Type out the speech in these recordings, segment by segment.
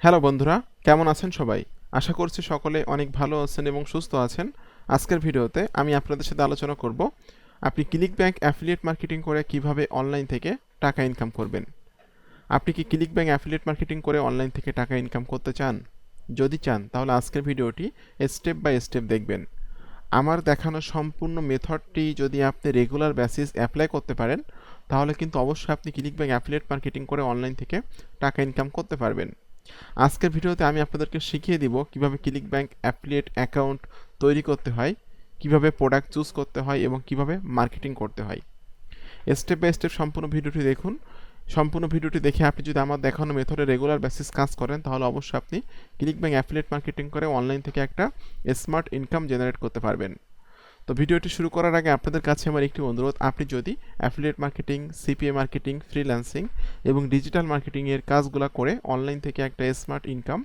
Hello বন্ধুরা, কেমন আছেন সবাই? আশা করছি সকলে অনেক ভালো আছেন এবং সুস্থ আছেন। আজকের ভিডিওতে আমি আপনাদের সাথে আলোচনা করব আপনি ক্লিক ব্যাংক অ্যাফিলিয়েট মার্কেটিং করে কিভাবে অনলাইন থেকে টাকা ইনকাম করবেন। আপনি কি ক্লিক ব্যাংক অ্যাফিলিয়েট মার্কেটিং করে অনলাইন থেকে টাকা ইনকাম করতে চান? যদি চান তাহলে আজকের ভিডিওটি স্টেপ বাই স্টেপ দেখবেন। আমার দেখানো সম্পূর্ণ মেথডটি যদি আপনি রেগুলার বেসিস অ্যাপ্লাই করতে পারেন, তাহলে কিন্তু অবশ্যই আপনি ক্লিক ব্যাংক অ্যাফিলিয়েট মার্কেটিং করে অনলাইন থেকে টাকা ইনকাম করতে পারবেন। আজকের ভিডিওতে আমি আপনাদেরকে শিখিয়ে দিব কিভাবে ক্লিক ব্যাংক অ্যাফিলিয়েট অ্যাকাউন্ট তৈরি করতে হয়, কিভাবে প্রোডাক্ট চুজ করতে হয় এবং কিভাবে মার্কেটিং করতে হয়। স্টেপ বাই স্টেপ সম্পূর্ণ ভিডিওটি দেখুন। সম্পূর্ণ ভিডিওটি দেখে আপনি যদি আমার দেখানো মেথডে রেগুলার বেসিস কাজ করেন, তাহলে অবশ্যই আপনি ক্লিক ব্যাংক অ্যাফিলিয়েট মার্কেটিং করে অনলাইন থেকে একটা স্মার্ট ইনকাম জেনারেট করতে পারবেন। তো ভিডিওটি শুরু করার আগে আপনাদের কাছে আমার একটি অনুরোধ, আপনি যদি affiliate marketing, CPA marketing, freelancing এবং ডিজিটাল মার্কেটিংয়ের কাজগুলো করে অনলাইন থেকে একটা স্মার্ট ইনকাম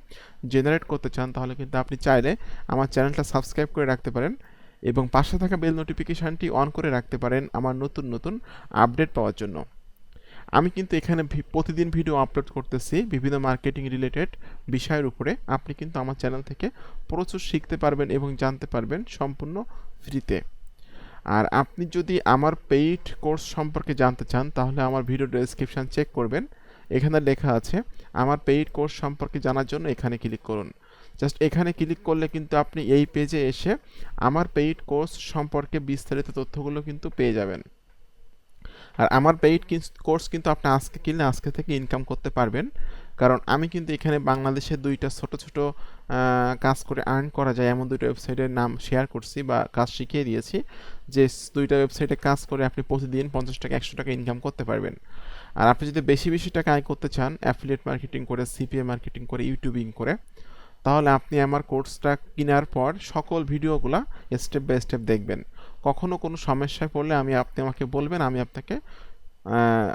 জেনারেট করতে চান, তাহলে কিন্তু আপনি চাইলে আমার চ্যানেলটা সাবস্ক্রাইব করে রাখতে পারেন এবং পাশে থাকা বেল নোটিফিকেশানটি অন করে রাখতে পারেন আমার নতুন নতুন আপডেট পাওয়ার জন্য। আমি কিন্তু এখানে প্রতিদিন ভিডিও আপলোড করতেছি বিভিন্ন মার্কেটিং রিলেটেড বিষয়ের উপরে। আপনি কিন্তু আমার চ্যানেল থেকে প্রচুর শিখতে পারবেন এবং জানতে পারবেন সম্পূর্ণ ফ্রিতে। আর আপনি যদি আমার পেইড কোর্স সম্পর্কে জানতে চান, তাহলে আমার ভিডিও ডেসক্রিপশান চেক করবেন। এখানে লেখা আছে আমার পেইড কোর্স সম্পর্কে জানার জন্য এখানে ক্লিক করুন। জাস্ট এখানে ক্লিক করলে কিন্তু আপনি এই পেজে এসে আমার পেইড কোর্স সম্পর্কে বিস্তারিত তথ্যগুলো কিন্তু পেয়ে যাবেন। আর আমার পেইড কোর্স কিন্তু আপনি আজকে কিনলে আজকে থেকে ইনকাম করতে পারবেন, কারণ আমি কিন্তু এখানে বাংলাদেশের দুইটা ছোট ছোট কাজ করে আর্ন করা যায় এমন দুইটা ওয়েবসাইটের নাম শেয়ার করছি বা কাজ শিখিয়ে দিয়েছি, যে দুইটা ওয়েবসাইটে কাজ করে আপনি প্রতিদিন 50 টাকা 100 টাকা ইনকাম করতে পারবেন। আর আপনি যদি বেশি বেশি টাকা আয় করতে চান অ্যাফিলিয়েট মার্কেটিং করে, সিপিএ মার্কেটিং করে, ইউটিউবিং করে, তাহলে আপনি আমার কোর্সটা কেনার পর সকল ভিডিওগুলো স্টেপ বাই স্টেপ দেখবেন। কখনো কোনো সমস্যায় পড়লে আপনি আমাকে বলবেন, আমি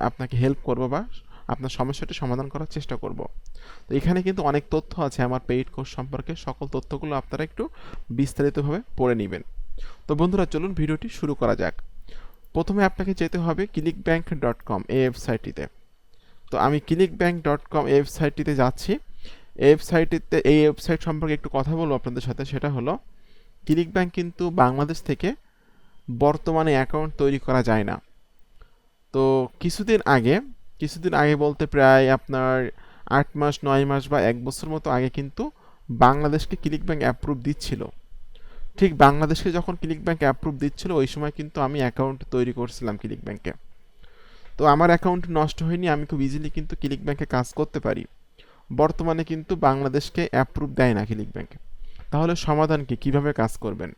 আপনাকে হেল্প করব বা আপনার সমস্যাটি সমাধান করার চেষ্টা করব। তো এখানে কিন্তু অনেক তথ্য আছে আমার পেইড কোর্স সম্পর্কে, সকল তথ্যগুলো আপনারা একটু বিস্তারিতভাবে পড়ে নেবেন। তো বন্ধুরা, চলুন ভিডিওটি শুরু করা যাক। প্রথমে আপনাকে যেতে হবে clickbank.com এই ওয়েবসাইটটিতে। তো আমি clickbank.com এই ওয়েবসাইটটিতে যাচ্ছি। এই ওয়েবসাইট সম্পর্কে একটু কথা বলবো আপনাদের সাথে। সেটা হলো, ক্লিক ব্যাংক কিন্তু বাংলাদেশ থেকে বর্তমানে অ্যাকাউন্ট তৈরি করা যায় না। তো কিছুদিন আগে বলতে প্রায় আপনার 8 মাস 9 মাস বা 1 বছর মতো আগে কিন্তু বাংলাদেশকে ক্লিক ব্যাংক অ্যাপ্রুভ দিচ্ছিল। ঠিক বাংলাদেশকে যখন ক্লিক ব্যাংক অ্যাপ্রুভ দিচ্ছিল, ওই সময় কিন্তু আমি অ্যাকাউন্ট তৈরি করছিলাম ক্লিক ব্যাংকে। তো আমার অ্যাকাউন্ট নষ্ট হয়নি, আমি খুব ইজিলি কিন্তু ক্লিক ব্যাংকে কাজ করতে পারি। বর্তমানে কিন্তু বাংলাদেশকে অ্যাপ্রুভ দেয় না ক্লিক ব্যাংকে। তাহলে সমাধান কি, কিভাবে কাজ করবেন?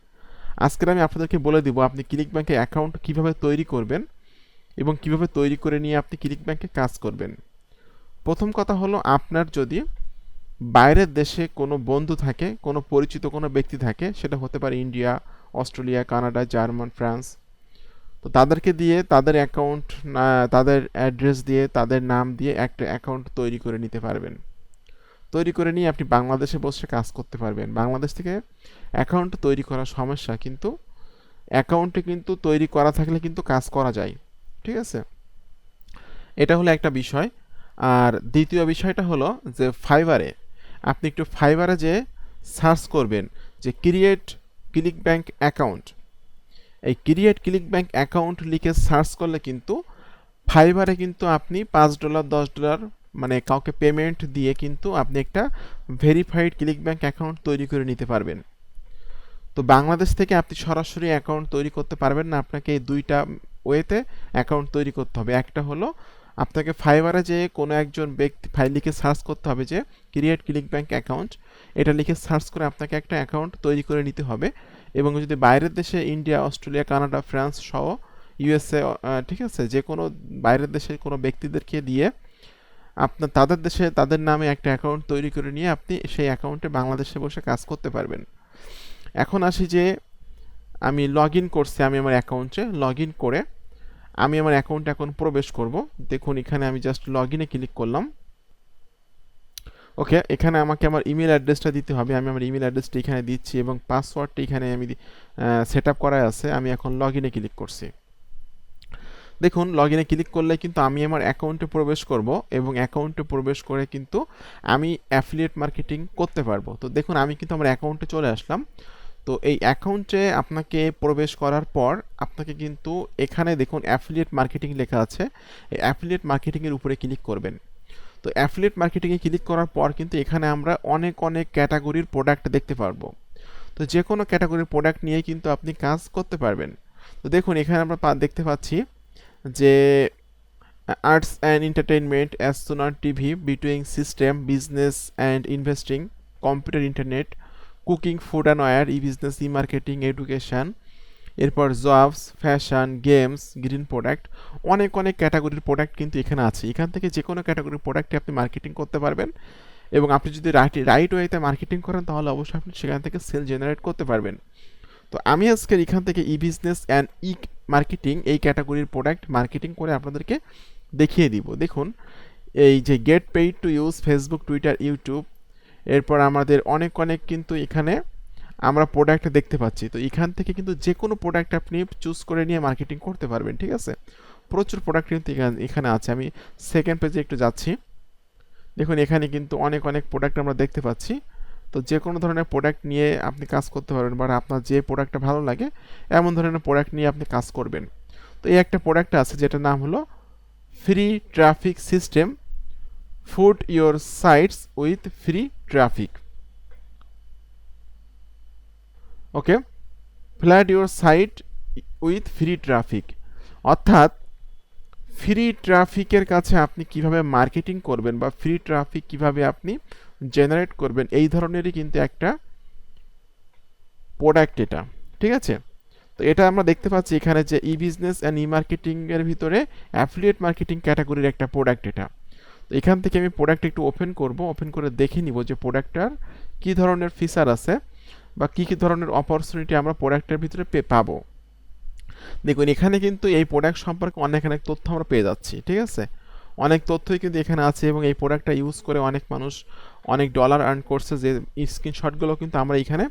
আজকে আমি আপনাদেরকে বলে দিব আপনি ক্লিক ব্যাংকে অ্যাকাউন্ট কিভাবে তৈরি করবেন এবং কিভাবে তৈরি করে নিয়ে আপনি ক্লিক ব্যাংকে কাজ করবেন। প্রথম কথা হলো, আপনার যদি বাইরের দেশে কোনো বন্ধু থাকে, কোনো পরিচিত কোনো ব্যক্তি থাকে, সেটা হতে পারে India, Australia, Canada, German, France, তো তাদেরকে দিয়ে তাদের অ্যাকাউন্ট, তাদের অ্যাড্রেস দিয়ে, তাদের নাম দিয়ে একটা অ্যাকাউন্ট তৈরি করে নিতে পারবেন। তৈরি করে নিয়ে আপনি বাংলাদেশে বসে কাজ করতে পারবেন। বাংলাদেশ থেকে অ্যাকাউন্ট তৈরি করা সমস্যা, কিন্তু অ্যাকাউন্টে কিন্তু তৈরি করা থাকলে কিন্তু কাজ করা যায়। ঠিক আছে, এটা হলো একটা বিষয়। আর দ্বিতীয় বিষয়টা হলো যে আপনি একটু ফাইবারে যে সার্চ করবেন যে ক্রিয়েট ক্লিক ব্যাংক অ্যাকাউন্ট। এই ক্রিয়েট ক্লিক ব্যাংক অ্যাকাউন্ট লিখে সার্চ করলে কিন্তু ফাইবারে কিন্তু আপনি $5 $10 মানে কাউকে পেমেন্ট দিয়ে কিন্তু আপনি একটা ভেরিফাইড ক্লিক ব্যাংক অ্যাকাউন্ট তৈরি করে নিতে পারবেন। তো বাংলাদেশ থেকে আপনি সরাসরি অ্যাকাউন্ট তৈরি করতে পারবেন না, আপনাকে এই দুইটা ওয়েতে অ্যাকাউন্ট তৈরি করতে হবে। একটা হলো আপনাকে ফাইবারে যে কোনো একজন ব্যক্তি ফাইল লিখে সার্চ করতে হবে যে ক্রিয়েট ক্লিক ব্যাংক অ্যাকাউন্ট, এটা লিখে সার্চ করে আপনাকে একটা অ্যাকাউন্ট তৈরি করে নিতে হবে। এবং যদি বাইরের দেশে ইন্ডিয়া, অস্ট্রেলিয়া, কানাডা, ফ্রান্স সহ ইউএসএ, ঠিক আছে, যে কোনো বাইরের দেশের কোনো ব্যক্তিদেরকে দিয়ে আপনার তাদের দেশে তাদের নামে একটা অ্যাকাউন্ট তৈরি করে নিয়ে আপনি সেই অ্যাকাউন্টে বাংলাদেশে বসে কাজ করতে পারবেন। এখন আসি যে আমি লগ ইন করছি, আমি আমার অ্যাকাউন্টে লগ ইন করে আমি আমার অ্যাকাউন্টে এখন প্রবেশ করব। দেখুন এখানে আমি জাস্ট লগ ইনে ক্লিক করলাম। ওকে, এখানে আমাকে আমার ইমেল অ্যাড্রেসটা দিতে হবে। আমি আমার ইমেল অ্যাড্রেসটা এখানে দিচ্ছি এবং পাসওয়ার্ডটা এখানে আমি সেট আপ করা আছে। আমি এখন লগ ইনে ক্লিক করছি। দেখুন লগইনে ক্লিক করলে কিন্তু আমি আমার অ্যাকাউন্টে প্রবেশ করব এবং অ্যাকাউন্টে প্রবেশ করে কিন্তু আমি অ্যাফিলিয়েট মার্কেটিং করতে পারবো। তো দেখুন আমি কিন্তু আমার অ্যাকাউন্টে চলে আসলাম। তো এই অ্যাকাউন্টে আপনাকে প্রবেশ করার পর আপনাকে কিন্তু এখানে দেখুন অ্যাফিলিয়েট মার্কেটিং লেখা আছে, এই অ্যাফিলিয়েট মার্কেটিংয়ের উপরে ক্লিক করবেন। তো অ্যাফিলিয়েট মার্কেটিংয়ে ক্লিক করার পর কিন্তু এখানে আমরা অনেক অনেক ক্যাটাগরির প্রোডাক্ট দেখতে পারবো। তো যে কোনো ক্যাটাগরির প্রোডাক্ট নিয়ে কিন্তু আপনি কাজ করতে পারবেন। তো দেখুন এখানে আমরা দেখতে পাচ্ছি যে আর্টস অ্যান্ড এন্টারটেইনমেন্ট, অ্যাস্ট্রোনট TV, betting system, business and investing, computer internet, cooking, food and wine, E business, E marketing, education, এরপর jobs, fashion, games, green product, অনেক অনেক ক্যাটাগরির প্রোডাক্ট কিন্তু এখানে আছে। এখান থেকে যে কোনো ক্যাটাগরির প্রোডাক্টে আপনি মার্কেটিং করতে পারবেন এবং আপনি যদি রাইট ওয়েতে মার্কেটিং করেন তাহলে অবশ্যই আপনি সেখান থেকে সেল জেনারেট করতে পারবেন। তো আমি আজকে এখান থেকে ই বিজনেস অ্যান্ড ই মার্কেটিং এই ক্যাটাগরির প্রোডাক্ট মার্কেটিং করে আপনাদেরকে দেখিয়ে দিব। দেখুন এই যে gate paid to use Facebook, Twitter, YouTube, এরপর আমাদের অনেক অনেক কিন্তু এখানে আমরা প্রোডাক্ট দেখতে পাচ্ছি। তো এখান থেকে কিন্তু যে কোনো প্রোডাক্ট আপনি চুজ করে নিয়ে মার্কেটিং করতে পারবেন, ঠিক আছে। প্রচুর প্রোডাক্ট কিন্তু এখানে আছে। আমি সেকেন্ড পেজে একটু যাচ্ছি। দেখুন এখানে কিন্তু অনেক অনেক প্রোডাক্ট আমরা দেখতে পাচ্ছি। তো যে কোনো ধরনের প্রোডাক্ট নিয়ে আপনি কাজ করতে পারবেন বা আপনার যে প্রোডাক্টটা ভালো লাগে এমন ধরনের প্রোডাক্ট নিয়ে আপনি কাজ করবেন। তো এই একটা প্রোডাক্ট আছে যেটার নাম হলো free traffic system, food your sites with free traffic. Okay, flat your site with free traffic, অর্থাৎ ফ্রি ট্রাফিকের কাছে আপনি কিভাবে মার্কেটিং করবেন বা ফ্রি ট্রাফিক কিভাবে আপনি জেনারেট করবেন এই ধরনেরই কিন্তু একটা প্রোডাক্ট এটা, ঠিক আছে। তো এটা আমরা দেখতে পাচ্ছি এখানে যে ই বিজনেস অ্যান্ড ই মার্কেটিংয়ের ভিতরে অ্যাফিলিয়েট মার্কেটিং ক্যাটাগরির একটা প্রোডাক্ট এটা। তো এখান থেকে আমি প্রোডাক্ট একটু ওপেন করব, ওপেন করে দেখে নিব যে প্রোডাক্টটার কী ধরনের ফিচার আছে বা কী কী ধরনের অপরচুনিটি আমরা প্রোডাক্টের ভিতরে পাবো। দেখুন এখানে কিন্তু এই প্রোডাক্ট সম্পর্কে অনেক অনেক তথ্য আমরা পেয়ে যাচ্ছি, ঠিক আছে। অনেক তথ্যই কিন্তু এখানে আছে এবং এই প্রোডাক্টটা ইউজ করে অনেক মানুষ অনেক ডলার আর্ন করছে, যে স্ক্রিনশটগুলো কিন্তু আমরা এখানে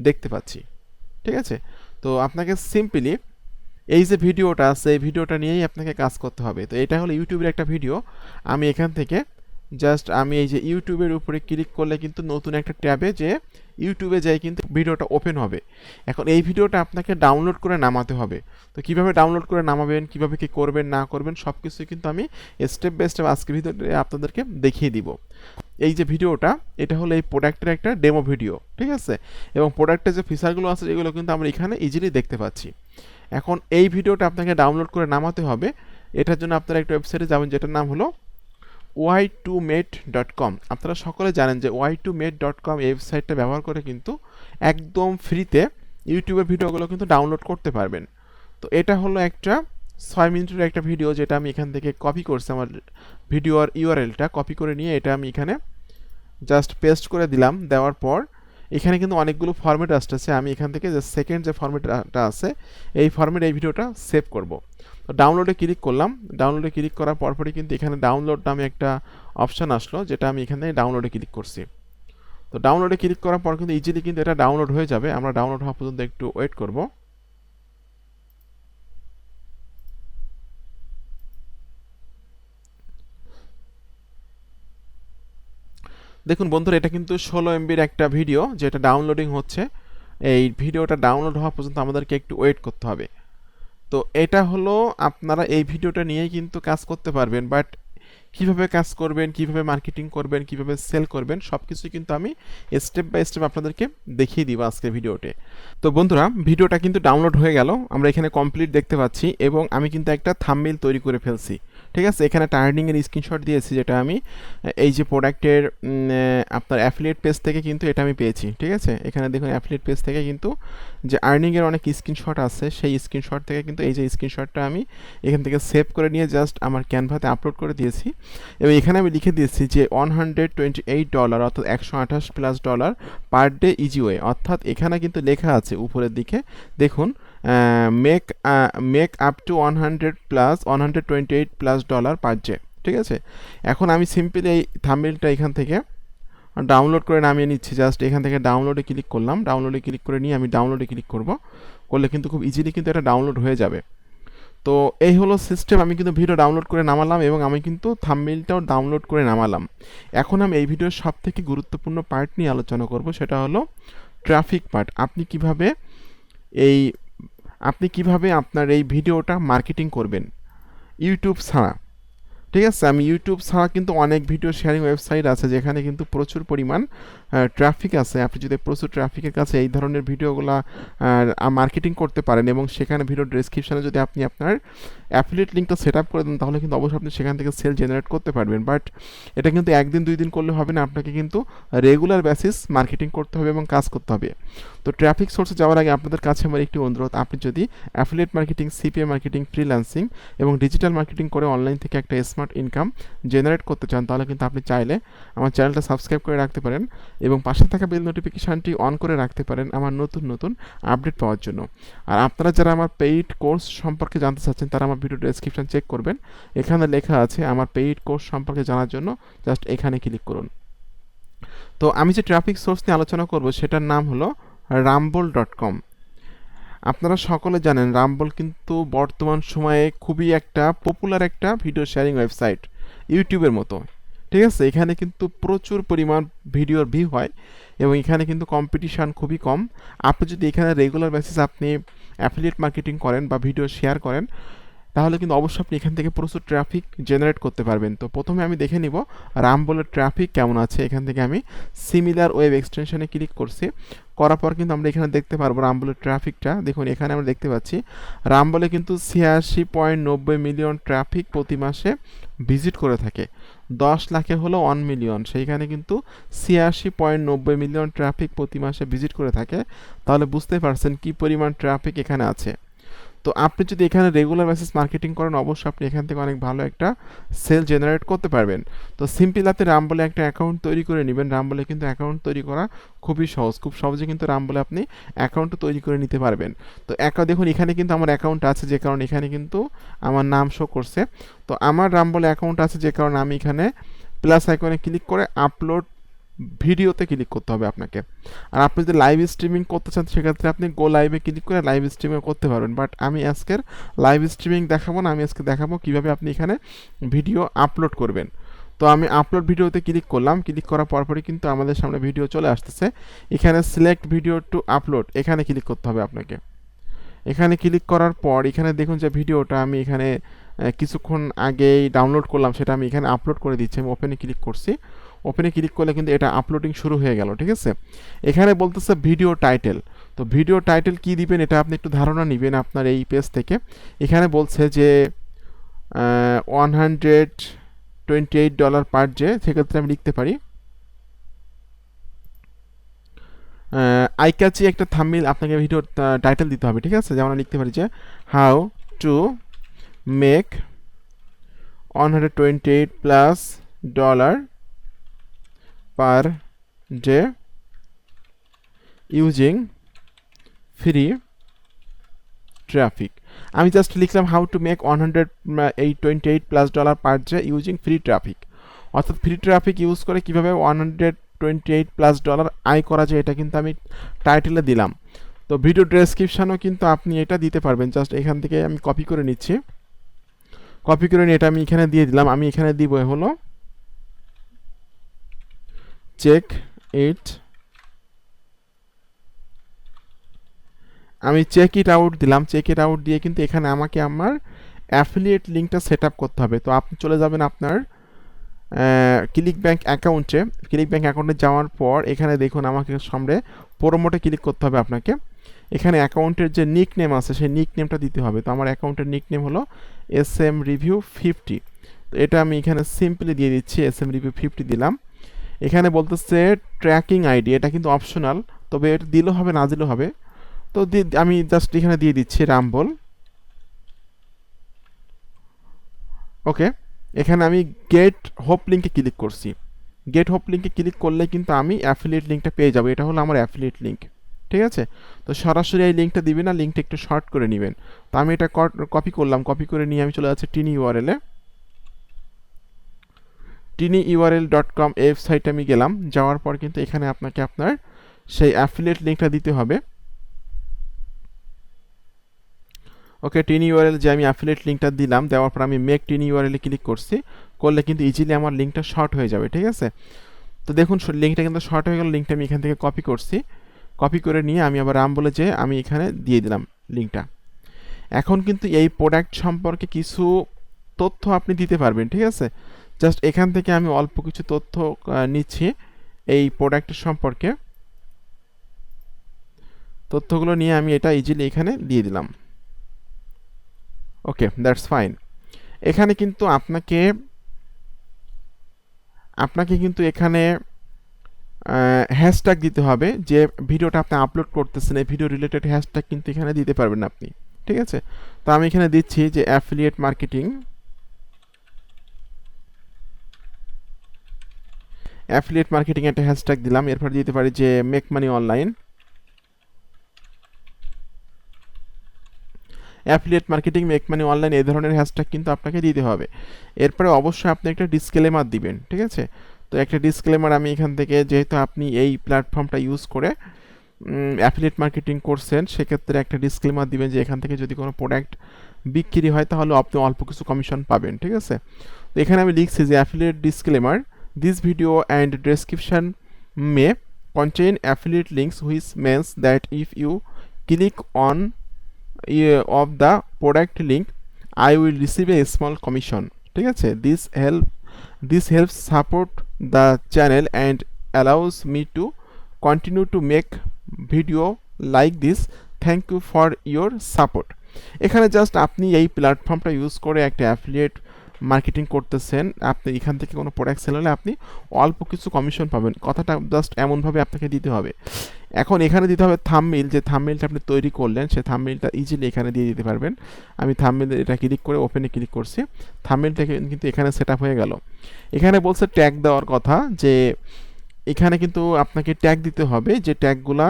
দেখতে পাচ্ছি, ঠিক আছে। তো আপনাকে সিম্পলি এই যে ভিডিওটা আছে এই ভিডিওটা নিয়েই আপনাকে কাজ করতে হবে। তো এটা হলো ইউটিউবের একটা ভিডিও। আমি এখান থেকে জাস্ট আমি এই যে ইউটিউবের উপরে ক্লিক করলে কিন্তু নতুন একটা ট্যাবে যে ইউটিউবে যাই কিন্তু ভিডিওটা ওপেন হবে। এখন এই ভিডিওটা আপনাকে ডাউনলোড করে নামাতে হবে। তো কিভাবে ডাউনলোড করে নামাবেন, কিভাবে কি করবেন না করবেন সব কিছুই কিন্তু আমি স্টেপ বাই স্টেপ আজকে ভিডিওতে আপনাদেরকে দেখিয়ে দিব। এই যে ভিডিওটা এটা হলো এই প্রোডাক্টের একটা ডেমো ভিডিও, ঠিক আছে। এবং প্রোডাক্টের যে ফিচারগুলো আছে এগুলো কিন্তু আমরা এখানে ইজিলি দেখতে পাচ্ছি। এখন এই ভিডিওটা আপনাকে ডাউনলোড করে নামাতে হবে। এটার জন্য আপনারা একটা ওয়েবসাইটে যাবেন যেটার নাম হলো y2mate.com। আপনারা সকলে জানেন যে y2mate.com এই ওয়েবসাইটটা ব্যবহার করে কিন্তু একদম ফ্রিতে ইউটিউবের ভিডিওগুলো কিন্তু ডাউনলোড করতে পারবেন। তো এটা হলো একটা 6 মিনিটের একটা ভিডিও যেটা আমি এখান থেকে কপি করছি, আমার ভিডিওর ইউআরএলটা কপি করে নিয়ে এটা আমি এখানে জাস্ট পেস্ট করে দিলাম। দেওয়ার পর এখানে কিন্তু অনেকগুলো ফরম্যাট আসতেছে। আমি এখান থেকে যে সেকেন্ড যে ফরম্যাটটা আছে এই ফরম্যাটে এই ভিডিওটা সেভ করব। তো ডাউনলোডে ক্লিক করলাম। ডাউনলোডে ক্লিক করার পরপরই কিন্তু এখানে ডাউনলোড নামে একটা অপশান আসলো, যেটা আমি এখানে ডাউনলোডে ক্লিক করছি। তো ডাউনলোডে ক্লিক করার পর কিন্তু ইজিলি কিন্তু এটা ডাউনলোড হয়ে যাবে। আমরা ডাউনলোড হওয়া পর্যন্ত একটু ওয়েট করব। দেখুন বন্ধুরা এটা কিন্তু 16 এমবির একটা ভিডিও যেটা ডাউনলোডিং হচ্ছে। এই ভিডিওটা ডাউনলোড হওয়া পর্যন্ত আমাদেরকে একটু ওয়েট করতে হবে। তো এটা হলো আপনারা এই ভিডিওটা নিয়েই কিন্তু কাজ করতে পারবেন, বাট কিভাবে কাজ করবেন, কিভাবে মার্কেটিং করবেন, কিভাবে সেল করবেন সবকিছু কিন্তু আমি স্টেপ বাই স্টেপ আপনাদেরকে দেখিয়ে দিব আজকের ভিডিওতে। তো বন্ধুরা ভিডিওটা কিন্তু ডাউনলোড হয়ে গেল, আমরা এখানে কমপ্লিট দেখতে পাচ্ছি এবং আমি কিন্তু একটা থাম্বনেইল তৈরি করে ফেলছি, ঠিক আছে। এখানে টার্নিংয়ের স্ক্রিনশট দিয়েছি যেটা আমি এই যে প্রোডাক্টের আপনার অ্যাফিলিয়েট পেজ থেকে কিন্তু এটা আমি পেয়েছি, ঠিক আছে। এখানে দেখুন অ্যাফিলিয়েট পেজ থেকে কিন্তু যে আর্নিংয়ের অনেক স্ক্রিনশট আছে সেই স্ক্রিনশট থেকে কিন্তু এই যে স্ক্রিনশটটা আমি এখান থেকে সেভ করে নিয়ে জাস্ট আমার ক্যানভাতে আপলোড করে দিয়েছি এবং এখানে আমি লিখে দিয়েছি যে $128 অর্থাৎ $128+ পার ডে ইজি ওয়ে। অর্থাৎ এখানে কিন্তু লেখা আছে উপরের দিকে দেখুন make up to $128+ per day, ঠিক আছে। এখন আমি সিম্পলি এই থাম্বনেইলটা এখান থেকে ডাউনলোড করে নামিয়ে নিচ্ছি। জাস্ট এখান থেকে ডাউনলোডে ক্লিক করলাম। ডাউনলোডে ক্লিক করে নিয়ে আমি ডাউনলোডে ক্লিক করব, করলে কিন্তু খুব ইজিলি কিন্তু এটা ডাউনলোড হয়ে যাবে। তো এই হলো সিস্টেম। আমি কিন্তু ভিডিও ডাউনলোড করে নামালাম এবং আমি কিন্তু থাম্বনেইলটাও ডাউনলোড করে নামালাম। এখন আমি এই ভিডিওর সবথেকে গুরুত্বপূর্ণ পার্ট নিয়ে আলোচনা করব, সেটা হলো ট্রাফিক পার্ট। এই আপনি কিভাবে আপনার এই ভিডিওটা মার্কেটিং করবেন ইউটিউব ছাড়া। ঠিক আছে, আমি ইউটিউব ছাড়া কিন্তু অনেক ভিডিও শেয়ারিং ওয়েবসাইট আছে যেখানে কিন্তু প্রচুর পরিমাণ ট্রাফিক আছে। আপনি যদি প্রচুর ট্রাফিকের কাছে এই ধরনের ভিডিওগুলো মার্কেটিং করতে পারেন এবং সেখানে ভিডিও ডেসক্রিপশনে যদি আপনি আপনার অ্যাফিলিয়েট লিঙ্কটা সেট আপ করে দেন, তাহলে কিন্তু অবশ্যই আপনি সেখান থেকে সেল জেনারেট করতে পারবেন। বাট এটা কিন্তু একদিন দুই দিন করলে হবে না, আপনাকে কিন্তু রেগুলার বেসিস মার্কেটিং করতে হবে এবং কাজ করতে হবে। তো ট্রাফিক সোর্সে যাওয়ার আগে আপনাদের কাছে আমার একটি অনুরোধ, আপনি যদি affiliate marketing, CPA marketing, freelancing এবং ডিজিটাল মার্কেটিং করে অনলাইন থেকে একটা স্মার্ট ইনকাম জেনারেট করতে চান, তাহলে কিন্তু আপনি চাইলে আমার চ্যানেলটা সাবস্ক্রাইব করে রাখতে পারেন এবং পাশে থাকা বেল নোটিফিকেশানটি অন করে রাখতে পারেন আমার নতুন নতুন আপডেট পাওয়ার জন্য। আর আপনারা যারা আমার পেইড কোর্স সম্পর্কে জানতে চাচ্ছেন, তারা আমার ভিডিও ডেসক্রিপশন চেক করবেন, এখানে লেখা আছে আমার পেইড কোর্স সম্পর্কে জানার জন্য জাস্ট এখানে ক্লিক করুন। তো আমি যে ট্রাফিক সোর্স নিয়ে আলোচনা করব সেটার নাম হলো rumble.com। আপনারা সকলে জানেন রাম্বল কিন্তু বর্তমান সময়ে খুবই একটা পপুলার একটা ভিডিও শেয়ারিং ওয়েবসাইট, ইউটিউবের মতো। ঠিক আছে, এখানে কিন্তু প্রচুর পরিমাণ ভিডিওর ভিউ হয় এবং এখানে কিন্তু কম্পিটিশান খুবই কম। আপনি যদি এখানে রেগুলার বেসিস আপনি অ্যাফিলিয়েট মার্কেটিং করেন বা ভিডিও শেয়ার করেন, তাহলে কিন্তু অবশ্যই আপনি এখান থেকে প্রচুর ট্রাফিক জেনারেট করতে পারবেন। তো প্রথমে আমি দেখে নিব রাম্বলের ট্রাফিক কেমন আছে। এখান থেকে আমি সিমিলার ওয়েব এক্সটেনশনে ক্লিক করছি, করার পর কিন্তু আমরা এখানে দেখতে পারবো রাম্বলের ট্রাফিকটা। দেখুন এখানে আমরা দেখতে পাচ্ছি রাম্বলে কিন্তু 86.90 মিলিয়ন ট্রাফিক প্রতি মাসে ভিজিট করে থাকে। 10 লাখে হলো 1 মিলিয়ন, সেইখানে কিন্তু 86.90 মিলিয়ন ট্রাফিক প্রতি মাসে ভিজিট করে থাকে। তাহলে বুঝতে পারছেন কি পরিমাণ ট্রাফিক এখানে আছে। তো আপনি যদি এখানে রেগুলার বেসিস মার্কেটিং করেন, অবশ্যই আপনি এখান থেকে অনেক ভালো একটা সেল জেনারেট করতে পারবেন। তো সিম্পল আপনি রাম্বলে একটা অ্যাকাউন্ট তৈরি করে নেবেন। রাম্বলে কিন্তু অ্যাকাউন্ট তৈরি করা খুবই সহজ, খুব সহজে কিন্তু রাম্বলে আপনি অ্যাকাউন্ট তৈরি করে নিতে পারবেন। তো দেখুন এখানে কিন্তু আমার অ্যাকাউন্ট আছে, যে কারণে এখানে কিন্তু আমার নাম শো করছে। তো আমার রাম্বলে অ্যাকাউন্ট আছে, যে কারণে আমি এখানে প্লাস আইকনে ক্লিক করে আপলোড ভিডিওতে ক্লিক করতে হবে আপনাকে। আর আপনি যদি লাইভ স্ট্রিমিং করতে চান, সেক্ষেত্রে আপনি গো লাইভে ক্লিক করে লাইভ স্ট্রিমিং করতে পারবেন। বাট আমি আজকের লাইভ স্ট্রিমিং দেখাবো না, আমি আজকে দেখাবো কীভাবে আপনি এখানে ভিডিও আপলোড করবেন। তো আমি আপলোড ভিডিওতে ক্লিক করলাম, ক্লিক করার পরপরই কিন্তু আমাদের সামনে ভিডিও চলে আসতেছে। এখানে সিলেক্ট ভিডিও টু আপলোড, এখানে ক্লিক করতে হবে আপনাকে। এখানে ক্লিক করার পর এখানে দেখুন যে ভিডিওটা আমি এখানে কিছুক্ষণ আগেই ডাউনলোড করলাম, সেটা আমি এখানে আপলোড করে দিচ্ছি। আমি ওপেনে ক্লিক করছি, ওপেনে ক্লিক করলে কিন্তু এটা আপলোডিং শুরু হয়ে গেল। ঠিক আছে, এখানে বলতেছে ভিডিও টাইটেল। তো ভিডিও টাইটেল কী দিবেন এটা আপনি একটু ধারণা নেবেন আপনার এই পেজ থেকে। এখানে বলছে যে $128 পার ডে, সেক্ষেত্রে আমি লিখতে পারি আইক্যাচি একটা থাম্বনেইল আপনাকে ভিডিওর টাইটেল দিতে হবে। ঠিক আছে, যেমন লিখতে পারি যে how to make $128+ per day using free traffic. আমি জাস্ট লিখলাম how to make $128+ per day using free traffic, অর্থাৎ ফ্রি ট্রাফিক ইউজ করে কীভাবে $128+ আয় করা যায়, এটা কিন্তু আমি টাইটেলে দিলাম। তো ভিডিও ডেসক্রিপশানেও কিন্তু আপনি এটা দিতে পারবেন। জাস্ট এখান থেকে আমি কপি করে নিচ্ছি, কপি করে নিয়ে এটা আমি এখানে দিয়ে দিলাম। আমি এখানে দিব হলো চেক ইট, আমি চেক ইট আউট দিলাম। চেক ইট আউট দিয়ে কিন্তু এখানে আমাকে আমার অ্যাফিলিয়েট লিঙ্কটা সেট আপ করতে হবে। তো আপনি চলে যাবেন আপনার ক্লিক ব্যাংক অ্যাকাউন্টে। ক্লিক ব্যাংক অ্যাকাউন্টে যাওয়ার পর এখানে দেখুন আমাকে সামনে প্রোমোটে ক্লিক করতে হবে আপনাকে। এখানে অ্যাকাউন্টের যে নিক নেম আছে সেই নিক নেমটা দিতে হবে। তো আমার অ্যাকাউন্টের নিক নেম হলো smreview50। তো এটা আমি এখানে সিম্পলি দিয়ে দিচ্ছি, smreview50 দিলাম। এখানে বলতেছে ট্র্যাকিং আইডি, এটা কিন্তু অপশনাল, তবে এটা দিলেও হবে না দিলেও হবে। তো আমি জাস্ট এখানে দিয়ে দিচ্ছি রাম্বল। ওকে, এখানে আমি গেট হোপ লিঙ্কে ক্লিক করছি। গেট হোপ লিঙ্কে ক্লিক করলে কিন্তু আমি অ্যাফিলিয়েট লিঙ্কটা পেয়ে যাবো। এটা হলো আমার অ্যাফিলিয়েট লিঙ্ক। ঠিক আছে, তো সরাসরি এই লিঙ্কটা দিবেন না, লিঙ্কটা একটু শর্ট করে নেবেন। তো আমি এটা কপি করলাম, কপি করে নিয়ে আমি চলে যাচ্ছি tinyurl-এ। tinyurl.com ওয়েবসাইটে আমি গেলাম, যাওয়ার পর কিন্তু এখানে আপনাকে আপনার সেই অ্যাফিলিয়েট লিঙ্কটা দিতে হবে। ওকে, টিন ইউআরএল যে আমি অ্যাফিলিয়েট লিঙ্কটা দিলাম, দেওয়ার পর আমি মেক টিন ইউআরএল ক্লিক করছি, করলে কিন্তু ইজিলি আমার লিঙ্কটা শর্ট হয়ে যাবে। ঠিক আছে, তো দেখুন লিঙ্কটা কিন্তু শর্ট হয়ে গেল। লিঙ্কটা আমি এখান থেকে কপি করছি, কপি করে নিয়ে আমি আবার রাম বলে যে আমি এখানে দিয়ে দিলাম লিঙ্কটা। এখন কিন্তু এই প্রোডাক্ট সম্পর্কে কিছু তথ্য আপনি দিতে পারবেন। ঠিক আছে, জাস্ট এখান থেকে আমি অল্প কিছু তথ্য নিচ্ছি এই প্রোডাক্টের সম্পর্কে। তথ্যগুলো নিয়ে আমি এটা ইজিলি এখানে দিয়ে দিলাম। ওকে, দ্যাটস ফাইন। এখানে কিন্তু আপনাকে কিন্তু এখানে হ্যাশট্যাগ দিতে হবে। যে ভিডিওটা আপনি আপলোড করতেছেন এই ভিডিও রিলেটেড হ্যাশট্যাগ কিন্তু এখানে দিতে পারবেন আপনি। ঠিক আছে, তো আমি এখানে দিচ্ছি যে অ্যাফিলিয়েট মার্কেটিং, অ্যাফিলিয়েট মার্কেটিং একটা হ্যাশট্যাগ দিলাম। এরপর দিতে পারি যে make money online, affiliate marketing, make money online, এই ধরনের হ্যাশট্যাগ কিন্তু আপনাকে দিতে হবে। এরপরে অবশ্যই আপনি একটা ডিসক্লেমার দিবেন। ঠিক আছে, তো একটা ডিসক্লেমার আমি এখান থেকে, যেহেতু আপনি এই প্ল্যাটফর্মটা ইউজ করে অ্যাফিলিয়েট মার্কেটিং করছেন, সেক্ষেত্রে একটা ডিসক্লেমার দিবেন যে এখান থেকে যদি কোনো প্রোডাক্ট বিক্রি হয় তাহলে আপনি অল্প কিছু কমিশন পাবেন। ঠিক আছে, তো এখানে আমি লিখছি যে affiliate disclaimer, this video and description May contain affiliate links which means that if you click on of the product link I will receive a small commission. ঠিক আছে, this helps support the channel and allows me to continue to make video like this. Thank you for your support. এখানে just আপনি এই প্ল্যাটফর্মটা use করে একটা affiliate marketing করতেছেন, আপনি এখান থেকে কোনো প্রোডাক্ট সেল হলে আপনি অল্প কিছু কমিশন পাবেন, কথাটা জাস্ট এমনভাবে আপনাকে দিতে হবে। এখন এখানে দিতে হবে থাম্বনেইল, যে থাম্বনেইলটা আপনি তৈরি করলেন সেই থাম্বনেইলটা ইজিলি এখানে দিয়ে দিতে পারবেন। আমি থাম্বনেইল এটা ক্লিক করে ওপেনে ক্লিক করছি, থাম্বনেইলটা কিন্তু এখানে সেট আপ হয়ে গেল। এখানে বলছে ট্যাগ দেওয়ার কথা, যে এখানে কিন্তু আপনাকে ট্যাগ দিতে হবে, যে ট্যাগগুলা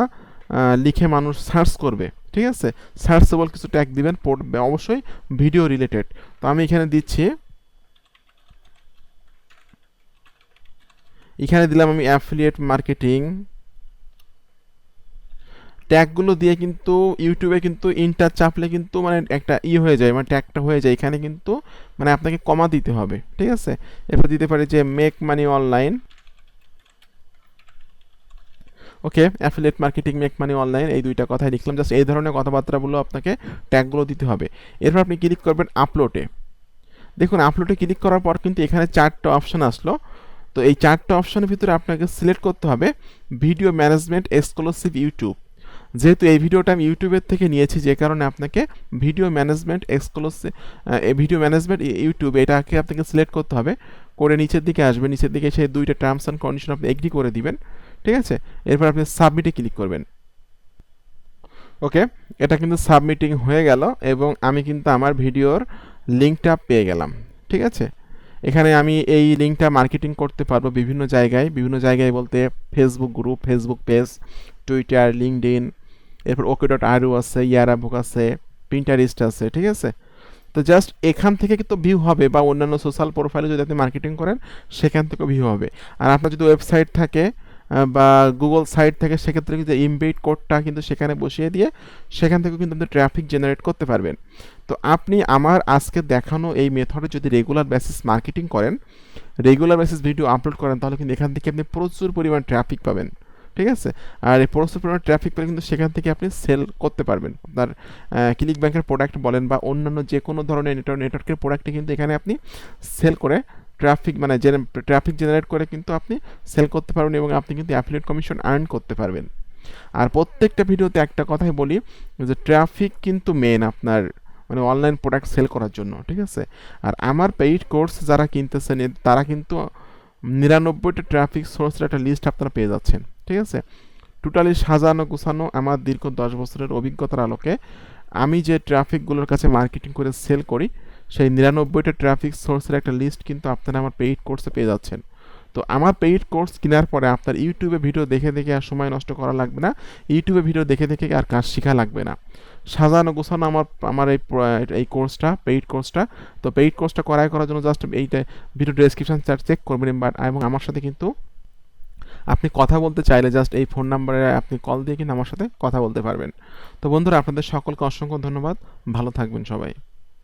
লিখে মানুষ সার্চ করবে। ঠিক আছে, সার্চেবল কিছু ট্যাগ দিবেন, অবশ্যই ভিডিও রিলেটেড। তো আমি এখানে দিচ্ছি, এখানে দিলাম আমি অ্যাফিলিয়েট মার্কেটিং। ট্যাগগুলো দিয়ে কিন্তু ইউটিউবে কিন্তু ইন্টার চাপলে কিন্তু মানে একটা হয়ে যায়, মানে ট্যাগটা হয়ে যায়, এখানে কিন্তু মানে আপনাকে কমা দিতে হবে। ঠিক আছে, এরপর দিতে পারি যে make money online. Okay, affiliate marketing, make money online, এই দুইটা কথাই লিখলাম। জাস্ট এই ধরনের কথাবার্তাগুলো আপনাকে ট্যাগগুলো দিতে হবে। এরপর আপনি ক্লিক করবেন আপলোডে। দেখুন আপলোডে ক্লিক করার পর কিন্তু এখানে 4টা অপশন আসলো। তো এই 4টা অপশনের ভিতরে আপনাকে সিলেক্ট করতে হবে ভিডিও ম্যানেজমেন্ট এক্সক্লুসিভ ইউটিউব। যেহেতু এই ভিডিওটা আমি ইউটিউবের থেকে নিয়েছি, যে কারণে আপনাকে ভিডিও ম্যানেজমেন্ট ইউটিউব এটাকে আপনাকে সিলেক্ট করতে হবে। করে নিচের দিকে আসবে, নিচের দিকে সেই 2টা টার্মস অ্যান্ড কন্ডিশন আপনি এগ্রি করে দিবেন। ঠিক আছে, এরপর আপনি সাবমিটে ক্লিক করবেন। ওকে, এটা কিন্তু সাবমিটিং হয়ে গেল এবং আমি কিন্তু আমার ভিডিওর লিঙ্কটা পেয়ে গেলাম। ঠিক আছে, এখানে আমি এই লিঙ্কটা মার্কেটিং করতে পারবো বিভিন্ন জায়গায় বলতে Facebook group, Facebook page, Twitter, LinkedIn, এরপর ওকে.আরও আছে, ইয়ারাবুক আছে, পিন্টারেস্ট আছে। ঠিক আছে, তো জাস্ট এখান থেকে কিন্তু ভিউ হবে, বা অন্যান্য সোশ্যাল প্রোফাইলে যদি আপনি মার্কেটিং করেন সেখান থেকেও ভিউ হবে। আর আপনার যদি ওয়েবসাইট থাকে বা গুগল সাইট থেকে, সেক্ষেত্রে কিন্তু ইমবেড কোডটা কিন্তু সেখানে বসিয়ে দিয়ে সেখান থেকেও কিন্তু আপনি ট্রাফিক জেনারেট করতে পারবেন। তো আপনি আমার আজকে দেখানো এই মেথডে যদি রেগুলার বেসিস মার্কেটিং করেন, রেগুলার বেসিস ভিডিও আপলোড করেন, তাহলে কিন্তু এখান থেকে আপনি প্রচুর পরিমাণ ট্রাফিক পাবেন। ঠিক আছে, আর এই প্রচুর পরিমাণ ট্রাফিক পেলে কিন্তু সেখান থেকে আপনি সেল করতে পারবেন। আপনার ক্লিক ব্যাংকের প্রোডাক্ট বলেন বা অন্যান্য যে কোনো ধরনের নেটওয়ার্কের প্রোডাক্টে কিন্তু এখানে আপনি সেল করে ট্রাফিক জেনারেট করে কিন্তু আপনি সেল করতে পারবেন এবং আপনি কিন্তু অ্যাফিলিয়েট কমিশন আর্ন করতে পারবেন। আর প্রত্যেকটা ভিডিওতে একটা কথাই বলি যে ট্রাফিক কিন্তু মেন আপনার মানে অনলাইন প্রোডাক্ট সেল করার জন্য। ঠিক আছে, আর আমার পেইড কোর্স যারা কিনতেছেন তারা কিন্তু 99টা ট্রাফিক সোর্সের একটা লিস্ট আপনারা পেয়ে যাচ্ছেন। ঠিক আছে, টোটালি সাজানো গুছানো আমার দীর্ঘ 10 বছরের অভিজ্ঞতার আলোকে আমি যে ট্রাফিকগুলোর কাছে মার্কেটিং করে সেল করি, সেই 99টা ট্রাফিক সোর্সের একটা লিস্ট কিন্তু আপনারা আমার পেইড কোর্সে পেয়ে যাচ্ছেন। তো আমার পেইড কোর্স কেনার পরে আপনার ইউটিউবে ভিডিও দেখে দেখে আর সময় নষ্ট করা লাগবে না, ইউটিউবে ভিডিও দেখে দেখে আর কাজ শেখা লাগবে না। সাজানো গোছানো আমার এই কোর্সটা, পেইড কোর্সটা। তো পেইড কোর্সটা করার জন্য জাস্ট এইটা ভিডিও ডেসক্রিপশন চেক করবেন এবং আমার সাথে কিন্তু আপনি কথা বলতে চাইলে জাস্ট এই ফোন নাম্বারে আপনি কল দিয়ে কিন্তু আমার সাথে কথা বলতে পারবেন। তো বন্ধুরা, আপনাদের সকলকে অসংখ্য ধন্যবাদ। ভালো থাকবেন সবাই।